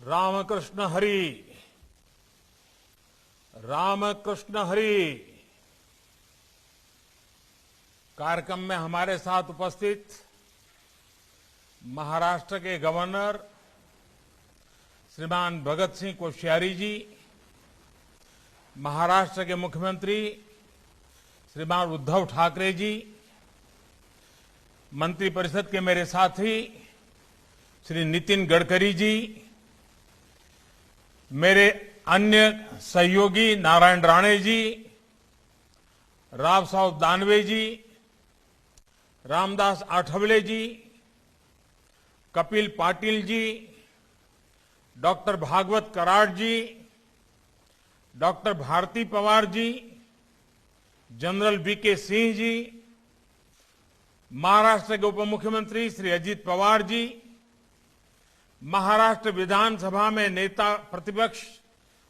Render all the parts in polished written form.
रामकृष्ण हरि, रामकृष्ण हरि। कार्यक्रम में हमारे साथ उपस्थित महाराष्ट्र के गवर्नर श्रीमान भगत सिंह कोश्यारी जी, महाराष्ट्र के मुख्यमंत्री श्रीमान उद्धव ठाकरे जी, मंत्रिपरिषद के मेरे साथी श्री नितिन गडकरी जी, मेरे अन्य सहयोगी नारायण राणे जी, राव साहब दानवे जी, रामदास आठवले जी, कपिल पाटिल जी, डॉक्टर भागवत कराड़ जी, doctor Bharti Pawar ji, general VK Singh ji, Maharashtra के उप मुख्यमंत्री श्री अजित पवार जी, महाराष्ट्र विधानसभा में नेता प्रतिपक्ष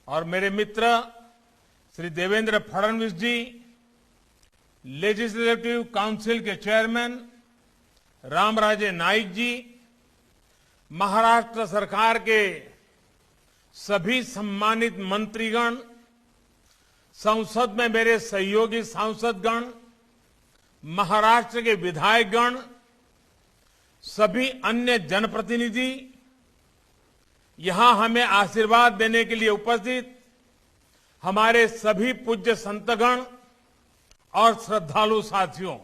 और मेरे मित्र श्री देवेंद्र फडणवीस जी, लेजिस्लेटिव काउंसिल के चेयरमैन रामराजे नाईक जी, महाराष्ट्र सरकार के सभी सम्मानित मंत्रीगण, संसद में मेरे सहयोगी सांसदगण, महाराष्ट्र के विधायकगण, सभी अन्य जनप्रतिनिधि, यहां हमें आशीर्वाद देने के लिए उपस्थित हमारे सभी पूज्य संतगण और श्रद्धालु साथियों,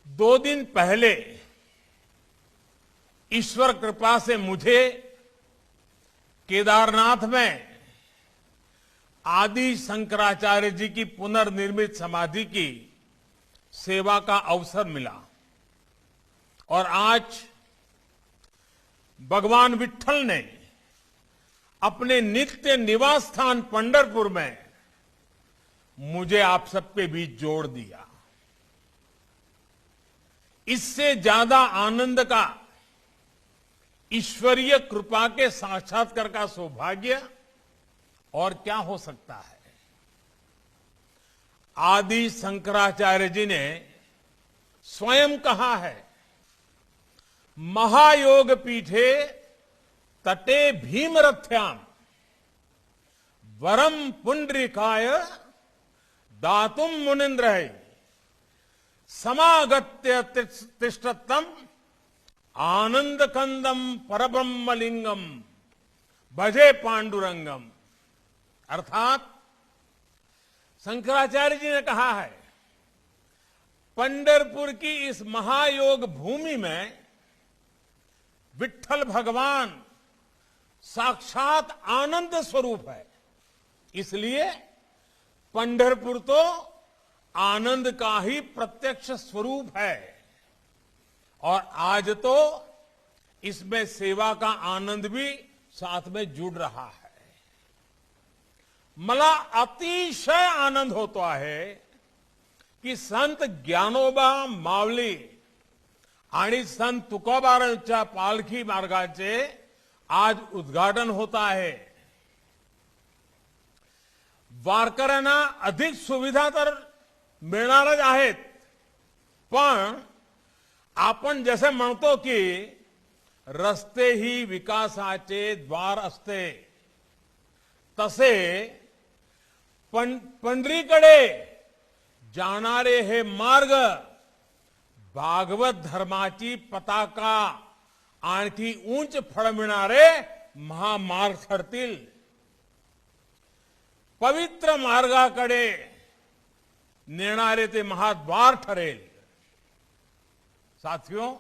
2 दिन पहले ईश्वर कृपा से मुझे केदारनाथ में आदि शंकराचार्य जी की पुनर्निर्मित समाधि की सेवा का अवसर मिला और आज भगवान विट्ठल ने अपने नित्य निवास स्थान पंढरपुर में मुझे आप सबके बीच जोड़ दिया। इससे ज्यादा आनंद का, ईश्वरीय कृपा के साक्षात्कार का सौभाग्य और क्या हो सकता है। आदि शंकराचार्य जी ने स्वयं कहा है, महायोग पीठे तटे भीमरथ्याम वरम पुंडरीकाय दातुम मुनिंद्र समागत्य तिष्ठतम आनंद कंदम परब्रह्मलिंगम भजे पांडुरंगम। अर्थात शंकराचार्य जी ने कहा है, पंढरपुर की इस महायोग भूमि में विट्ठल भगवान साक्षात आनंद स्वरूप है, इसलिए पंढरपुर तो आनंद का ही प्रत्यक्ष स्वरूप है और आज तो इसमें सेवा का आनंद भी साथ में जुड़ रहा है। मला अतिशय आनंद होता है की संत ज्ञानोबा माऊली आणि संत तुकोबारांच्या पालखी मार्गाचे आज उद्घाटन होत आहे। वारकऱ्यांना अधिक सुविधा तर मिळणारच आहेत, पण आपण जसे म्हणतो की रस्ते ही विकासाचे द्वार असते, तसे पंढरीकडे जाणारे हे मार्ग भागवत धर्माची पताका आणखी उंच फडविणारे महामार्ग ठरतील। पवित्र मार्गाकडे नेणारे ते महाद्वार ठरेल। साथियों,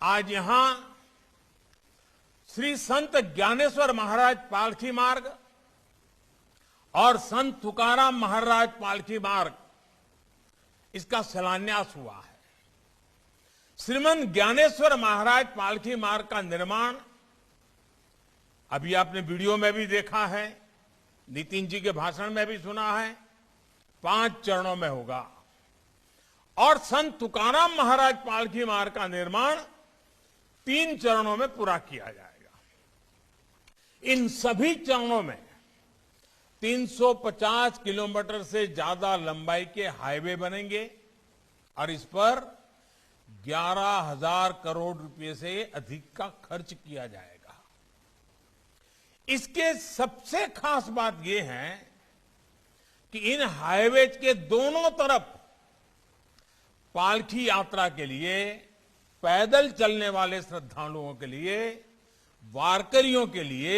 आज यहां श्री संत ज्ञानेश्वर महाराज पालखी मार्ग और संत तुकाराम महाराज पालखी मार्ग, इसका शिलान्यास हुआ है। श्रीमंत ज्ञानेश्वर महाराज पालखी मार्ग का निर्माण अभी आपने वीडियो में भी देखा है, नितिन जी के भाषण में भी सुना है, 5 चरणों में होगा और संत तुकाराम महाराज पालखी मार्ग का निर्माण 3 चरणों में पूरा किया जाएगा। इन सभी चरणों में 350 किलोमीटर से ज्यादा लंबाई के हाईवे बनेंगे और इस पर 11,000 करोड़ रुपए से अधिक का खर्च किया जाएगा। इसके सबसे खास बात यह है कि इन हाईवेज के दोनों तरफ पालकी यात्रा के लिए, पैदल चलने वाले श्रद्धालुओं के लिए, वारकरियों के लिए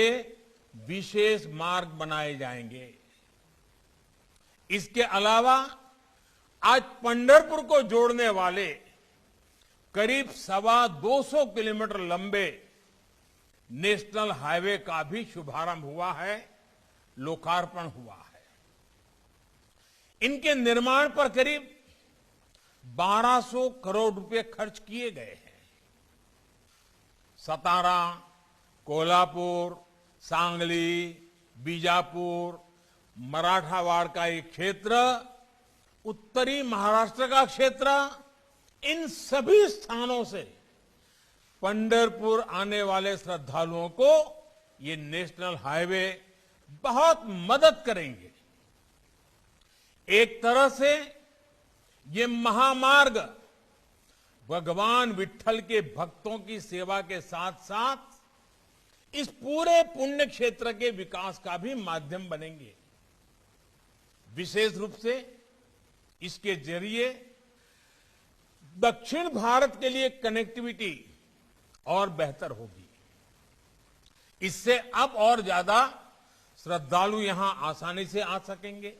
विशेष मार्ग बनाए जाएंगे। इसके अलावा आज पंढरपुर को जोड़ने वाले करीब 225 किलोमीटर लंबे नेशनल हाईवे का भी शुभारंभ हुआ है, लोकार्पण हुआ है। इनके निर्माण पर करीब 1200 करोड़ रुपए खर्च किए गए हैं। सतारा, कोल्हापुर, सांगली, बीजापुर, मराठावाड़ का एक क्षेत्र, उत्तरी महाराष्ट्र का क्षेत्र, इन सभी स्थानों से पंढरपुर आने वाले श्रद्धालुओं को ये नेशनल हाईवे बहुत मदद करेंगे। एक तरह से ये महामार्ग भगवान विट्ठल के भक्तों की सेवा के साथ साथ इस पूरे पुण्य क्षेत्र के विकास का भी माध्यम बनेंगे। विशेष रूप से इसके जरिए दक्षिण भारत के लिए कनेक्टिविटी और बेहतर होगी। इससे अब और ज्यादा श्रद्धालु यहां आसानी से आ सकेंगे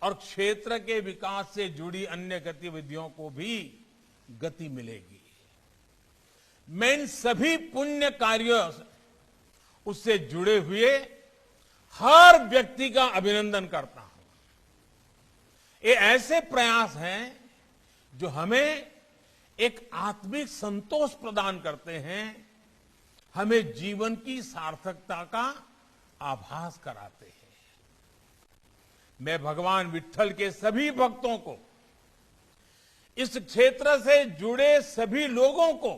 और क्षेत्र के विकास से जुड़ी अन्य गतिविधियों को भी गति मिलेगी। मैं इन सभी पुण्य कार्यों उससे जुड़े हुए हर व्यक्ति का अभिनंदन करता हूं। ये ऐसे प्रयास हैं जो हमें एक आत्मिक संतोष प्रदान करते हैं, हमें जीवन की सार्थकता का आभास कराते हैं। मैं भगवान विट्ठल के सभी भक्तों को, इस क्षेत्र से जुड़े सभी लोगों को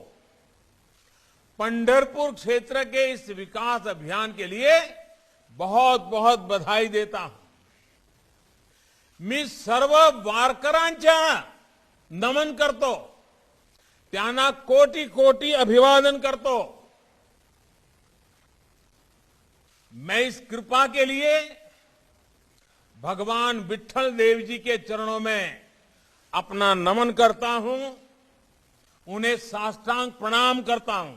पंढरपुर क्षेत्र के इस विकास अभियान के लिए बहुत बहुत बधाई देता हूं। मी सर्व वारकऱ्यांच्या नमन करतो, त्यांना कोटी कोटी अभिवादन करतो। मैं इस कृपा के लिए भगवान विट्ठल देव जी के चरणों में अपना नमन करता हूं, उन्हें साष्टांग प्रणाम करता हूं।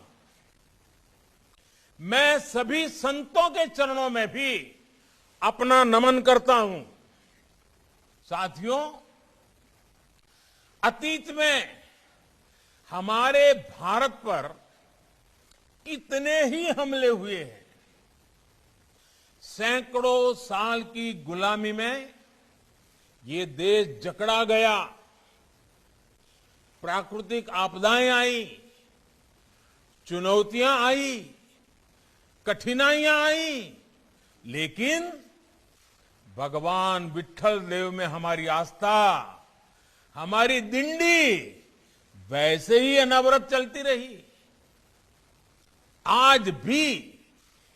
मैं सभी संतों के चरणों में भी अपना नमन करता हूं। साथियों, अतीत में हमारे भारत पर कितने ही हमले हुए हैं। सैकड़ों साल की गुलामी में ये देश जकड़ा गया, प्राकृतिक आपदाएं आई, चुनौतियां आई, कठिनाइयां आई, लेकिन भगवान विट्ठल देव में हमारी आस्था, हमारी दिंडी वैसे ही अनवरत चलती रही। आज भी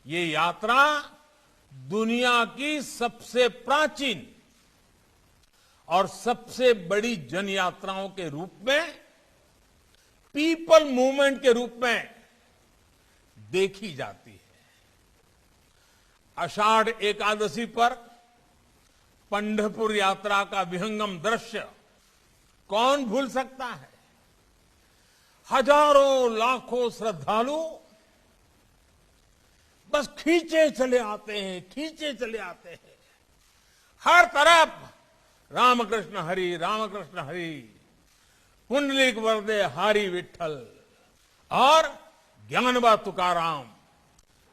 ये यात्रा दुनिया की सबसे प्राचीन और सबसे बड़ी जन यात्राओं के रूप में, पीपल मूवमेंट के रूप में देखी जाती है। आषाढ़ एकादशी पर पंढरपुर यात्रा का विहंगम दृश्य कौन भूल सकता है। हजारों लाखों श्रद्धालु बस खींचे चले आते हैं, खींचे चले आते हैं। हर तरफ रामकृष्ण हरि, पुंडलिक वरदे हरि विट्ठल और ज्ञानबा तुकाराम,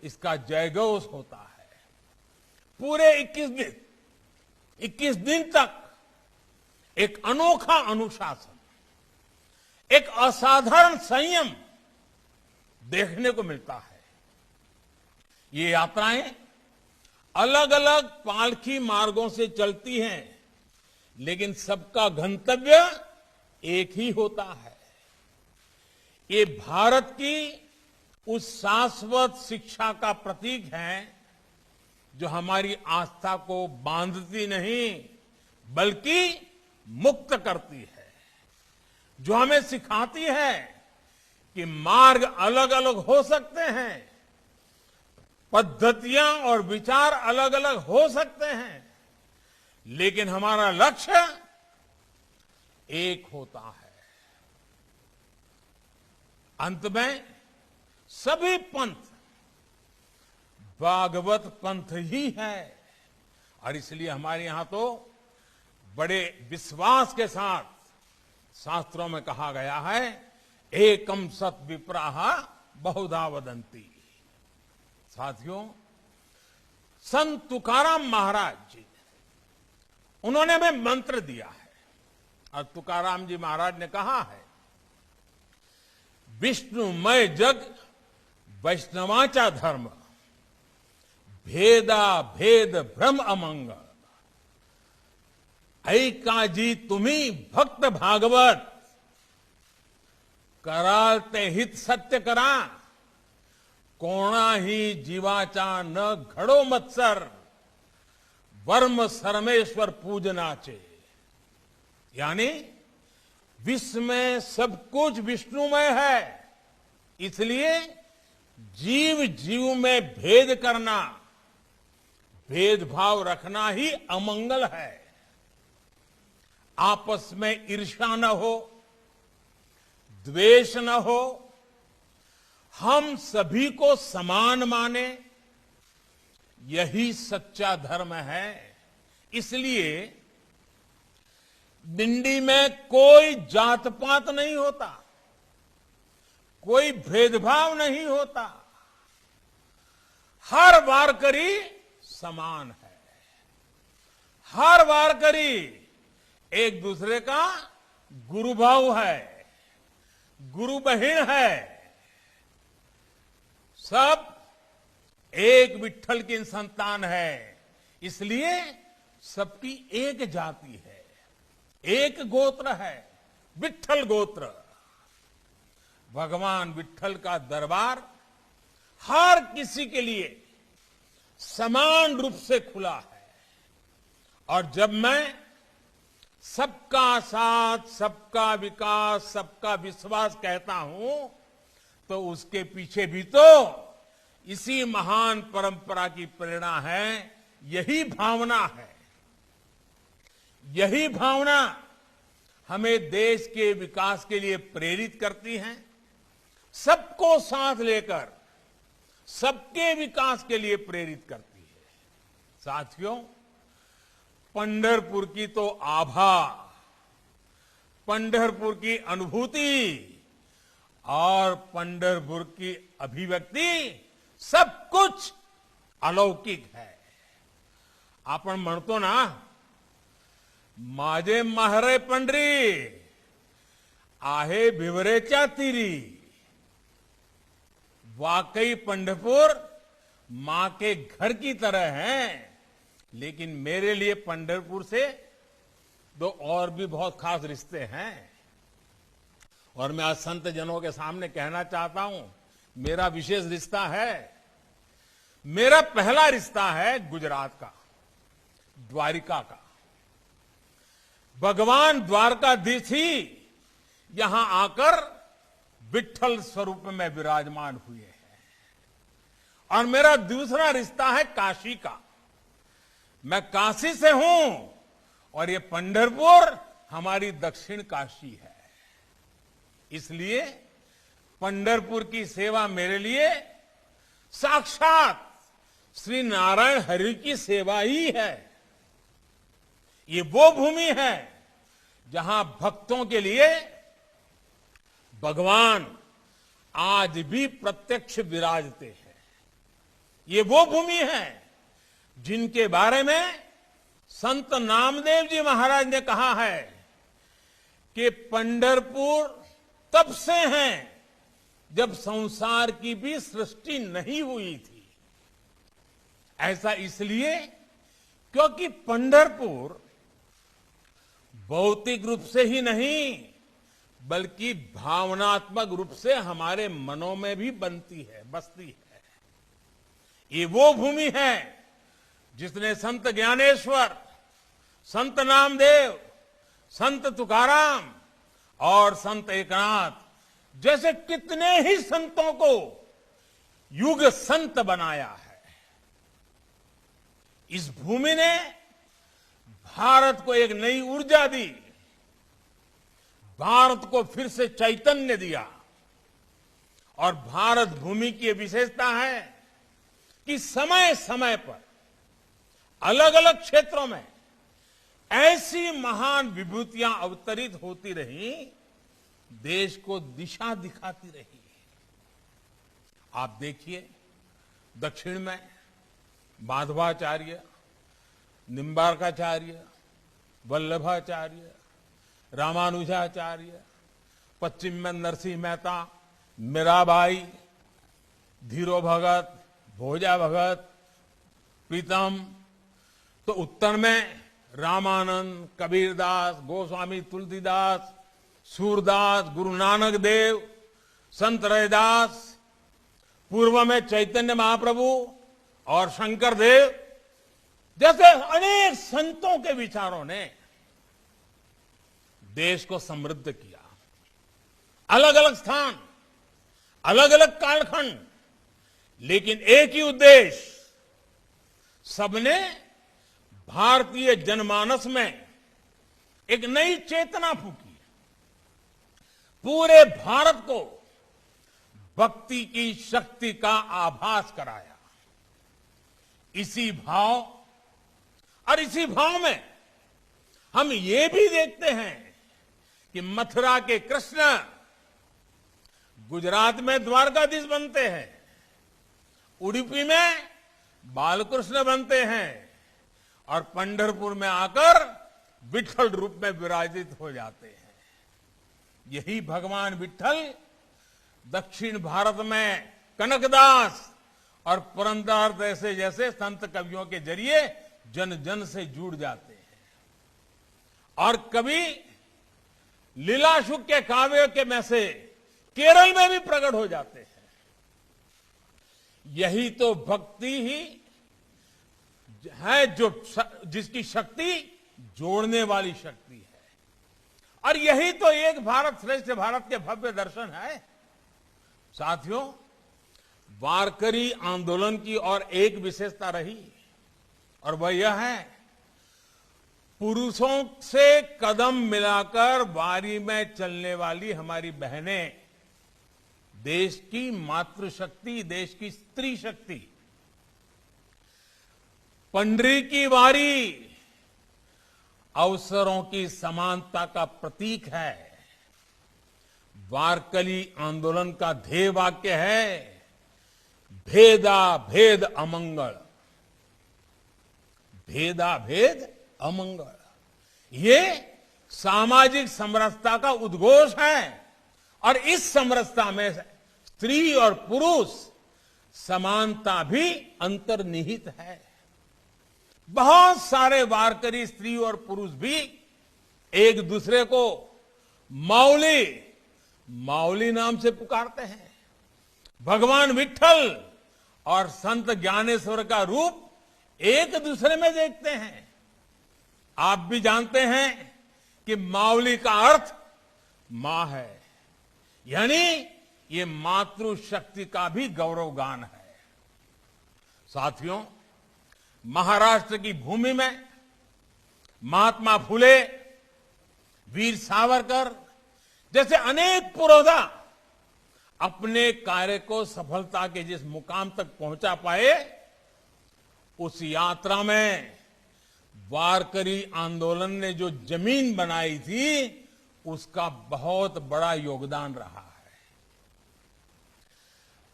इसका जयघोष होता है। पूरे 21 दिन तक एक अनोखा अनुशासन, एक असाधारण संयम देखने को मिलता है। ये यात्राएं अलग अलग पालकी मार्गों से चलती हैं, लेकिन सबका गंतव्य एक ही होता है। ये भारत की उस शाश्वत शिक्षा का प्रतीक है जो हमारी आस्था को बांधती नहीं बल्कि मुक्त करती है। जो हमें सिखाती है कि मार्ग अलग अलग हो सकते हैं, पद्धतियां और विचार अलग अलग हो सकते हैं, लेकिन हमारा लक्ष्य एक होता है। अंत में सभी पंथ भागवत पंथ ही है, और इसलिए हमारे यहां तो बड़े विश्वास के साथ शास्त्रों में कहा गया है, एकम सत विप्राह बहुधा वदंती। साथियों, संत तुकाराम महाराज जी, उन्होंने हमें मंत्र दिया है, और तुकाराम जी महाराज ने कहा है, विष्णुमय जग वैष्णवाचा धर्म, भेदा भेद भ्रम अमंग, ऐकाजी तुम्ही भक्त भागवत, करालते हित सत्य करा, कोणाही जीवाचा न घडो मत्सर, वर्म सरमेश्वर पूजनाचे। यानी विश्व में सब कुछ विष्णुमय है, इसलिए जीव जीव में भेद करना, भेदभाव रखना ही अमंगल है। आपस में ईर्ष्या न हो, द्वेष न हो, हम सभी को समान माने, यही सच्चा धर्म है। इसलिए दिंडी में कोई जात पात नहीं होता, कोई भेदभाव नहीं होता, हर वारकरी समान है, हर वारकरी एक दूसरे का गुरु भाव है, गुरु बहिन है, सब एक विठ्ठल की संतान है, इसलिए सबकी एक जाति है, एक गोत्र है, विठ्ठल गोत्र। भगवान विठ्ठल का दरबार हर किसी के लिए समान रूप से खुला है, और जब मैं सबका साथ, सबका विकास, सबका विश्वास कहता हूं, तो उसके पीछे भी तो इसी महान परंपरा की प्रेरणा है, यही भावना है। यही भावना हमें देश के विकास के लिए प्रेरित करती है, सबको साथ लेकर सबके विकास के लिए प्रेरित करती है। साथियों, पंढरपुर की तो आभा, पंढरपुर की अनुभूति और पंढरपुर की अभिव्यक्ति सब कुछ अलौकिक है। आपण म्हणतो ना, माझे माहरे पंढरी आहे भिवरेच्या तीरी। वाकई पंढरपुर मां के घर की तरह है, लेकिन मेरे लिए पंढरपुर से दो और भी बहुत खास रिश्ते हैं, और मैं आज संत जनों के सामने कहना चाहता हूं, मेरा विशेष रिश्ता है। मेरा पहला रिश्ता है गुजरात का, द्वारिका का। भगवान द्वारकाधीश ही यहां आकर विठ्ठल स्वरूप में विराजमान हुए हैं। और मेरा दूसरा रिश्ता है काशी का। मैं काशी से हूं, और ये पंढरपुर हमारी दक्षिण काशी है। इसलिए पंढरपुर की सेवा मेरे लिए साक्षात श्री नारायण हरि की सेवा ही है। ये वो भूमि है जहां भक्तों के लिए भगवान आज भी प्रत्यक्ष विराजते हैं। ये वो भूमि है जिनके बारे में संत नामदेव जी महाराज ने कहा है कि पंढरपुर तब से हैं जब संसार की भी सृष्टि नहीं हुई थी। ऐसा इसलिए क्योंकि पंढरपुर भौतिक रूप से ही नहीं, बल्कि भावनात्मक रूप से हमारे मनों में भी बसती है। ये वो भूमि है जिसने संत ज्ञानेश्वर, संत नामदेव, संत तुकाराम और संत एकनाथ जैसे कितने ही संतों को युग संत बनाया है। इस भूमि ने भारत को एक नई ऊर्जा दी, भारत को फिर से चैतन्य दिया। और भारत भूमि की विशेषता है कि समय समय पर अलग अलग क्षेत्रों में ऐसी महान विभूतियां अवतरित होती रही, देश को दिशा दिखाती रही। आप देखिए, दक्षिण में माधवाचार्य, निम्बार्काचार्य, वल्लभाचार्य, रामानुजाचार्य, पश्चिम में नरसिंह मेहता, मीराबाई, धीरो भगत, भोजा भगत, प्रीतम। तो उत्तर में रामानंद, कबीरदास, गोस्वामी तुलसीदास, सूरदास, गुरु नानक देव, संत रैदास। पूर्व में चैतन्य महाप्रभु और शंकर देव जैसे अनेक संतों के विचारों ने देश को समृद्ध किया। अलग अलग स्थान, अलग अलग कालखंड, लेकिन एक ही उद्देश्य, सबने भारतीय जनमानस में एक नई चेतना फूकी, पूरे भारत को भक्ति की शक्ति का आभास कराया। इसी भाव और इसी भाव में हम ये भी देखते हैं कि मथुरा के कृष्ण गुजरात में द्वारकाधीश बनते हैं, उडुपी में बालकृष्ण बनते हैं और पंढरपुर में आकर विठल रूप में विराजित हो जाते हैं। यही भगवान विठल दक्षिण भारत में कनकदास और पुरंदर जैसे संत कवियों के जरिए जन जन से जुड़ जाते हैं और कभी लीलाशुक के काव्य के में से केरल में भी प्रकट हो जाते हैं। यही तो भक्ति ही है जो जिसकी शक्ति जोड़ने वाली शक्ति है, और यही तो एक भारत श्रेष्ठ भारत के भव्य दर्शन है। साथियों, वारकरी आंदोलन की और एक विशेषता रही, और वह यह है, पुरुषों से कदम मिलाकर वारी में चलने वाली हमारी बहनें देश की मातृशक्ति, देश की स्त्री शक्ति। पंडरी की वारी अवसरों की समानता का प्रतीक है। वारकरी आंदोलन का ध्येय वाक्य है, भेदा भेद अमंगल, भेदा भेद अमंगल। ये सामाजिक समरसता का उद्घोष है, और इस समरसता में स्त्री और पुरुष समानता भी अंतर्निहित है। बहुत सारे वारकरी स्त्री और पुरुष भी एक दूसरे को माउली, माउली नाम से पुकारते हैं। भगवान विठल और संत ज्ञानेश्वर का रूप एक दूसरे में देखते हैं। आप भी जानते हैं कि माउली का अर्थ मां है, यानी ये मातृशक्ति का भी गौरवगान है। साथियों, महाराष्ट्र की भूमि में महात्मा फुले, वीर सावरकर जैसे अनेक पुरोधा अपने कार्य को सफलता के जिस मुकाम तक पहुंचा पाए, उस यात्रा में वारकरी आंदोलन ने जो जमीन बनाई थी, उसका बहुत बड़ा योगदान रहा है।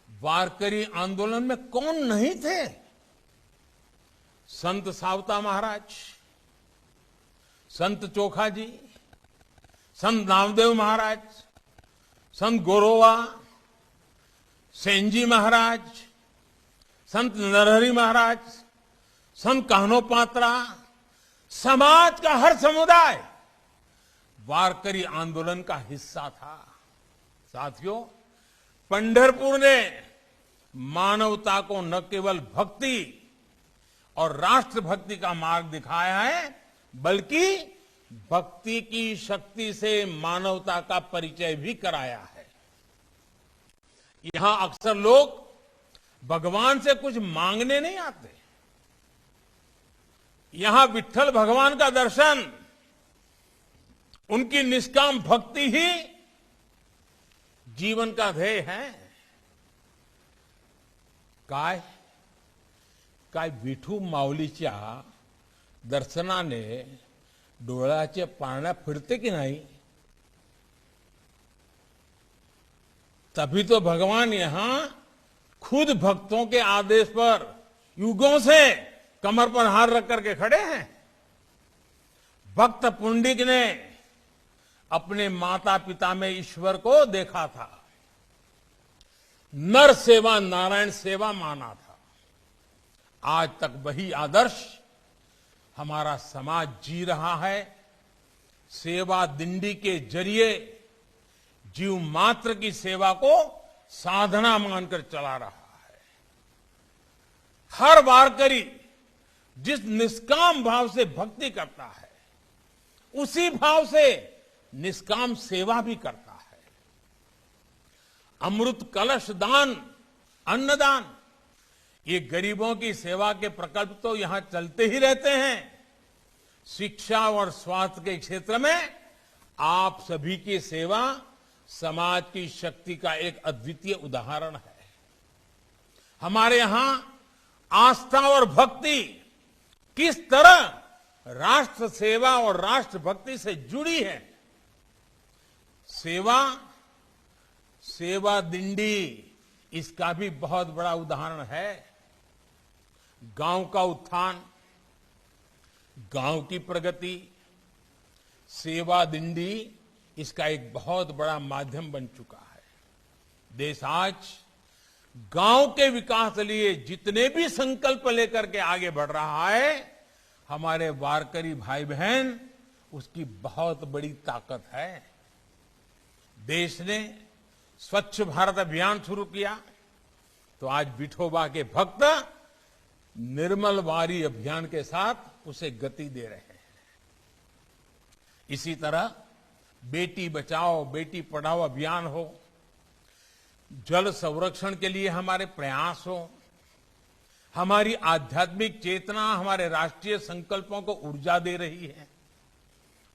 वारकरी आंदोलन में कौन नहीं थे? संत सावता महाराज, संत चोखा जी, संत नामदेव महाराज, संत गोरोवा, सेंजी महाराज, संत नरहरि महाराज, संत कान्होपात्रा। समाज का हर समुदाय वारकरी आंदोलन का हिस्सा था। साथियों, पंढरपुर ने मानवता को न केवल भक्ति और राष्ट्रभक्ति का मार्ग दिखाया है, बल्कि भक्ति की शक्ति से मानवता का परिचय भी कराया है। यहां अक्सर लोग भगवान से कुछ मांगने नहीं आते। यहां विट्ठल भगवान का दर्शन, उनकी निष्काम भक्ति ही जीवन का ध्येय है। काय विठू माऊलीच्या दर्शनाने डोळ्याचे पारण्या फिरते की नहीं? तभी तो भगवान यहां खुद भक्तों के आदेश पर युगों से कमर पर हाथ रख करके खड़े हैं। भक्त पुंडिक ने अपने माता पिता में ईश्वर को देखा था, नर सेवा नारायण सेवा माना था। आज तक वही आदर्श हमारा समाज जी रहा है। सेवा दिंडी के जरिए जीव मात्र की सेवा को साधना मानकर चला रहा है। हर वारकरी जिस निष्काम भाव से भक्ति करता है, उसी भाव से निष्काम सेवा भी करता है। अमृत कलश दान, अन्नदान, ये गरीबों की सेवा के प्रकल्प तो यहां चलते ही रहते हैं। शिक्षा और स्वास्थ्य के क्षेत्र में आप सभी की सेवा समाज की शक्ति का एक अद्वितीय उदाहरण है। हमारे यहां आस्था और भक्ति किस तरह राष्ट्र सेवा और राष्ट्र भक्ति से जुड़ी है। सेवा दिंडी इसका भी बहुत बड़ा उदाहरण है। गांव का उत्थान, गांव की प्रगति, सेवा दिंडी इसका एक बहुत बड़ा माध्यम बन चुका है। देश आज गांव के विकास के लिए जितने भी संकल्प लेकर के आगे बढ़ रहा है, हमारे वारकरी भाई बहन उसकी बहुत बड़ी ताकत है। देश ने स्वच्छ भारत अभियान शुरू किया तो आज विठोबा के भक्त निर्मल वारी अभियान के साथ उसे गति दे रहे हैं। इसी तरह बेटी बचाओ बेटी पढ़ाओ अभियान हो, जल संरक्षण के लिए हमारे प्रयास हो, हमारी आध्यात्मिक चेतना हमारे राष्ट्रीय संकल्पों को ऊर्जा दे रही है।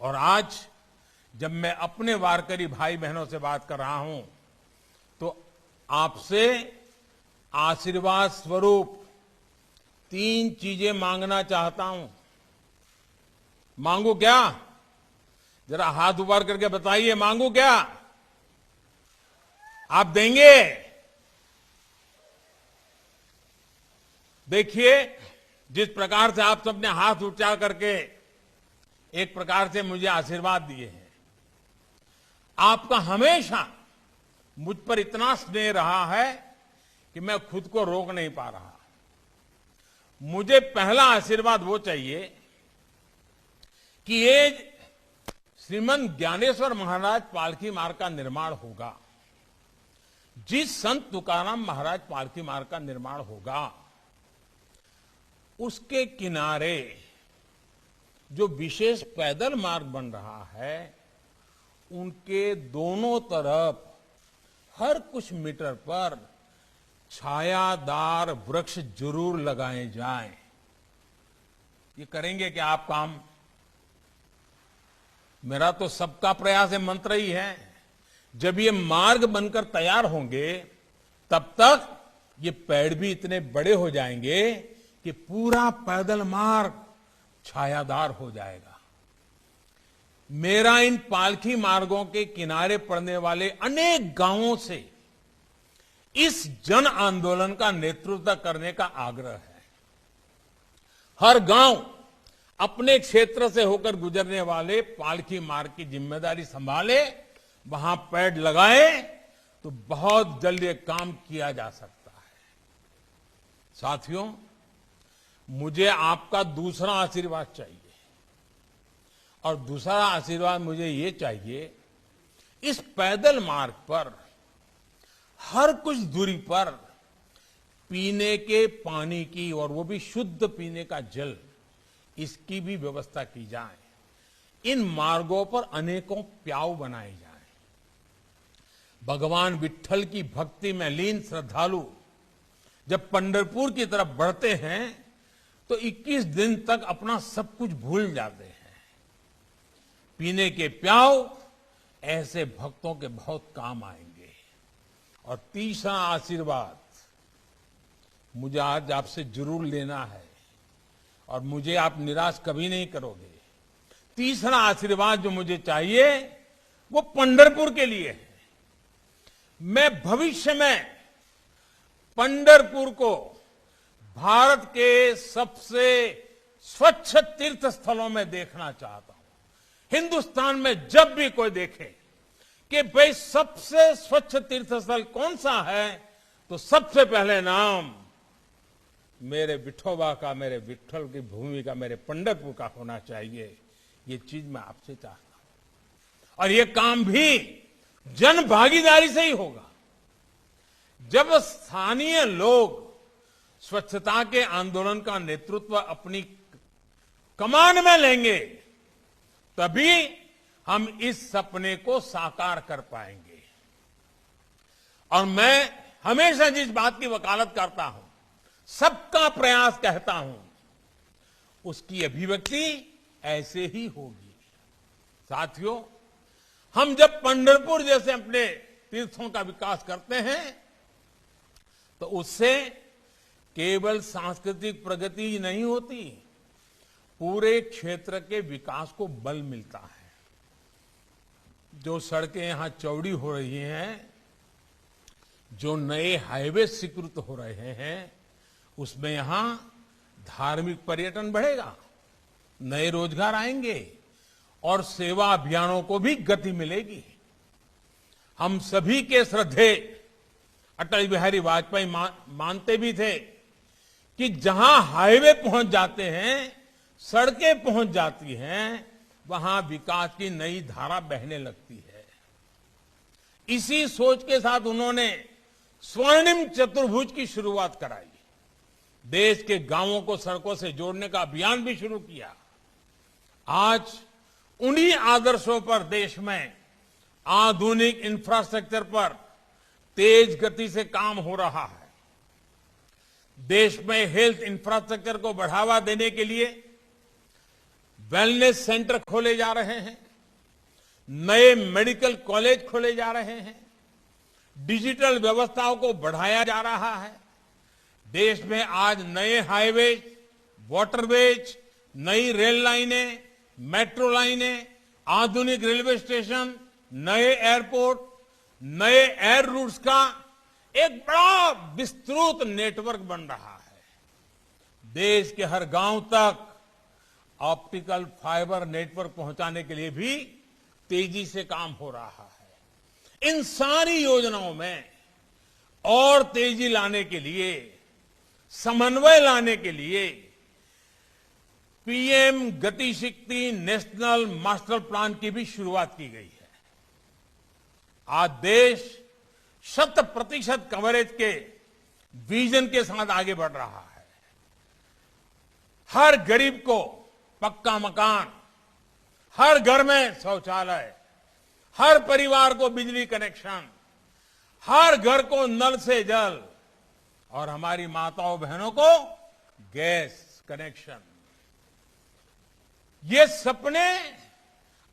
और आज जब मैं अपने वारकरी भाई बहनों से बात कर रहा हूं तो आपसे आशीर्वाद स्वरूप 3 चीजें मांगना चाहता हूं। मांगू क्या? जरा हाथ ऊपर करके बताइए, मांगू क्या? आप देंगे? देखिए, जिस प्रकार से आप सबने हाथ उठा करके एक प्रकार से मुझे आशीर्वाद दिए हैं, आपका हमेशा मुझ पर इतना स्नेह रहा है कि मैं खुद को रोक नहीं पा रहा। मुझे पहला आशीर्वाद वो चाहिए कि ये श्रीमंत ज्ञानेश्वर महाराज पालकी मार्ग का निर्माण होगा। जिस संत तुकाराम महाराज पालकी मार्ग का निर्माण होगा, उसके किनारे जो विशेष पैदल मार्ग बन रहा है, उनके दोनों तरफ हर कुछ मीटर पर छायादार वृक्ष जरूर लगाए जाएं। ये करेंगे क्या आप काम? मेरा तो सबका प्रयास है मंत्र ही है। जब ये मार्ग बनकर तैयार होंगे, तब तक ये पेड़ भी इतने बड़े हो जाएंगे कि पूरा पैदल मार्ग छायादार हो जाएगा। मेरा इन पालकी मार्गों के किनारे पड़ने वाले अनेक गांवों से इस जन आंदोलन का नेतृत्व करने का आग्रह है। हर गांव अपने क्षेत्र से होकर गुजरने वाले पालकी मार्ग की जिम्मेदारी संभाले, वहां पेड़ लगाए तो बहुत जल्द ये काम किया जा सकता है। साथियों, मुझे आपका दूसरा आशीर्वाद चाहिए। और दूसरा आशीर्वाद मुझे ये चाहिए, इस पैदल मार्ग पर हर कुछ दूरी पर पीने के पानी की, और वो भी शुद्ध पीने का जल, इसकी भी व्यवस्था की जाए। इन मार्गों पर अनेकों प्याऊ बनाए जाएं। भगवान विट्ठल की भक्ति में लीन श्रद्धालु जब पंढरपुर की तरफ बढ़ते हैं तो 21 दिन तक अपना सब कुछ भूल जाते हैं। पीने के प्याऊ ऐसे भक्तों के बहुत काम आएंगे। और तीसरा आशीर्वाद मुझे आज आपसे जरूर लेना है और मुझे आप निराश कभी नहीं करोगे। तीसरा आशीर्वाद जो मुझे चाहिए वो पंढरपुर के लिए है। मैं भविष्य में पंढरपुर को भारत के सबसे स्वच्छ तीर्थ स्थलों में देखना चाहता हूं। हिंदुस्तान में जब भी कोई देखे कि भाई सबसे स्वच्छ तीर्थ स्थल कौन सा है तो सबसे पहले नाम मेरे विठोबा का, मेरे विट्ठल की भूमि का, मेरे पंढरपुर का होना चाहिए। ये चीज मैं आपसे चाहता हूं और ये काम भी जन भागीदारी से ही होगा। जब स्थानीय लोग स्वच्छता के आंदोलन का नेतृत्व अपनी कमान में लेंगे तभी हम इस सपने को साकार कर पाएंगे। और मैं हमेशा जिस बात की वकालत करता हूं, सबका प्रयास कहता हूं, उसकी अभिव्यक्ति ऐसे ही होगी। साथियों, हम जब पंढरपुर जैसे अपने तीर्थों का विकास करते हैं तो उससे केवल सांस्कृतिक प्रगति ही नहीं होती, पूरे क्षेत्र के विकास को बल मिलता है। जो सड़कें यहां चौड़ी हो रही हैं, जो नए हाईवे स्वीकृत हो रहे हैं, उसमें यहां धार्मिक पर्यटन बढ़ेगा, नए रोजगार आएंगे और सेवा अभियानों को भी गति मिलेगी। हम सभी के श्रद्धेय अटल बिहारी वाजपेयी मानते भी थे कि जहां हाईवे पहुंच जाते हैं, सड़कें पहुंच जाती हैं, वहां विकास की नई धारा बहने लगती है। इसी सोच के साथ उन्होंने स्वर्णिम चतुर्भुज की शुरुआत कराई। देश के गांवों को सड़कों से जोड़ने का अभियान भी शुरू किया। आज उन्हीं आदर्शों पर देश में आधुनिक इंफ्रास्ट्रक्चर पर तेज गति से काम हो रहा है। देश में हेल्थ इंफ्रास्ट्रक्चर को बढ़ावा देने के लिए वेलनेस सेंटर खोले जा रहे हैं, नए मेडिकल कॉलेज खोले जा रहे हैं, डिजिटल व्यवस्थाओं को बढ़ाया जा रहा है। देश में आज नए हाईवे, वाटरवेज, नई रेल लाइनें, मेट्रो लाइनें, आधुनिक रेलवे स्टेशन, नए एयरपोर्ट, नए एयर रूट्स का एक बड़ा विस्तृत नेटवर्क बन रहा है। देश के हर गांव तक ऑप्टिकल फाइबर नेटवर्क पहुंचाने के लिए भी तेजी से काम हो रहा है। इन सारी योजनाओं में और तेजी लाने के लिए, समन्वय लाने के लिए पीएम गति शक्ति नेशनल मास्टर प्लान की भी शुरुआत की गई है। आज देश 100% कवरेज के विजन के साथ आगे बढ़ रहा है। हर गरीब को पक्का मकान, हर घर में शौचालय, हर परिवार को बिजली कनेक्शन, हर घर को नल से जल और हमारी माताओं बहनों को गैस कनेक्शन। ये सपने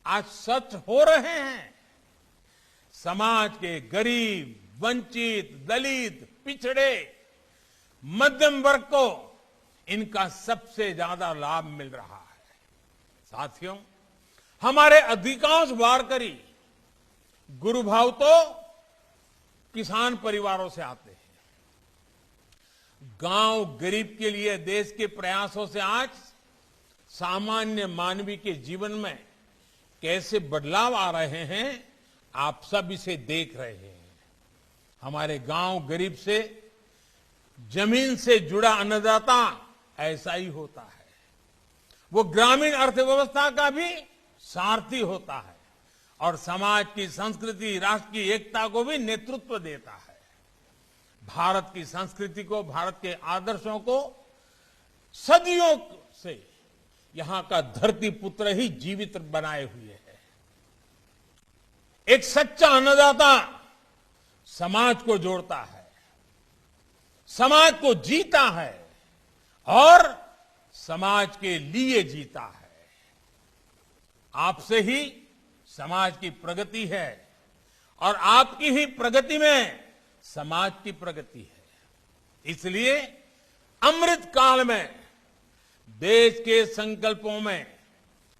आज सच हो रहे हैं। समाज के गरीब, वंचित, दलित, पिछड़े, मध्यम वर्ग को इनका सबसे ज्यादा लाभ मिल रहा है। साथियों, हमारे अधिकांश वारकरी गुरुभाव तो किसान परिवारों से आते हैं। गांव गरीब के लिए देश के प्रयासों से आज सामान्य मानवी के जीवन में कैसे बदलाव आ रहे हैं, आप सब इसे देख रहे हैं। हमारे गांव गरीब से, जमीन से जुड़ा अन्नदाता ऐसा ही होता है। वो ग्रामीण अर्थव्यवस्था का भी सारथी होता है और समाज की संस्कृति, राष्ट्र की एकता को भी नेतृत्व देता है। भारत की संस्कृति को, भारत के आदर्शों को सदियों से यहां का धरती पुत्र ही जीवित बनाए हुए है। एक सच्चा अन्नदाता समाज को जोड़ता है, समाज को जीता है और समाज के लिए जीता है। आपसे ही समाज की प्रगति है और आपकी ही प्रगति में समाज की प्रगति है। इसलिए अमृत काल में देश के संकल्पों में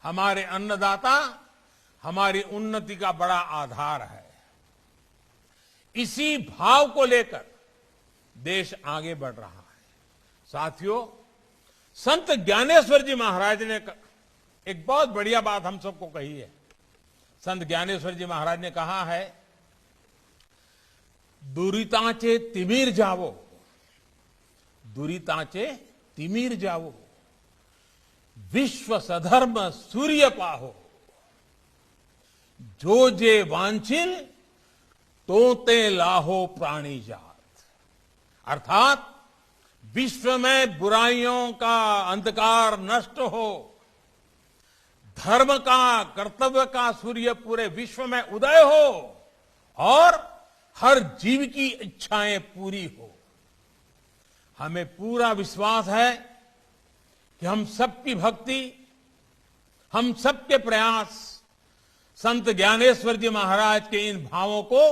हमारे अन्नदाता हमारी उन्नति का बड़ा आधार है। इसी भाव को लेकर देश आगे बढ़ रहा है। साथियों, संत ज्ञानेश्वर जी महाराज ने एक बहुत बढ़िया बात हम सबको कही है। संत ज्ञानेश्वर जी महाराज ने कहा है, दुरितांचे तिमिर जावो, दुरितांचे तिमिर जावो, विश्व सधर्म सूर्य पाहो, जो जे वांछिल तोते लाहो प्राणी जात। अर्थात विश्व में बुराइयों का अंधकार नष्ट हो, धर्म का, कर्तव्य का सूर्य पूरे विश्व में उदय हो और हर जीव की इच्छाएं पूरी हो। हमें पूरा विश्वास है कि हम सबकी भक्ति, हम सबके प्रयास संत ज्ञानेश्वर जी महाराज के इन भावों को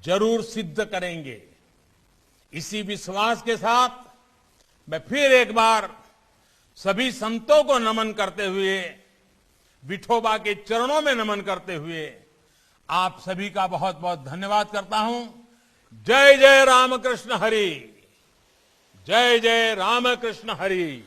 जरूर सिद्ध करेंगे। इसी विश्वास के साथ मैं फिर एक बार सभी संतों को नमन करते हुए, विठोबा के चरणों में नमन करते हुए आप सभी का बहुत बहुत धन्यवाद करता हूं। जय जय रामकृष्ण हरि, जय जय रामकृष्ण हरि।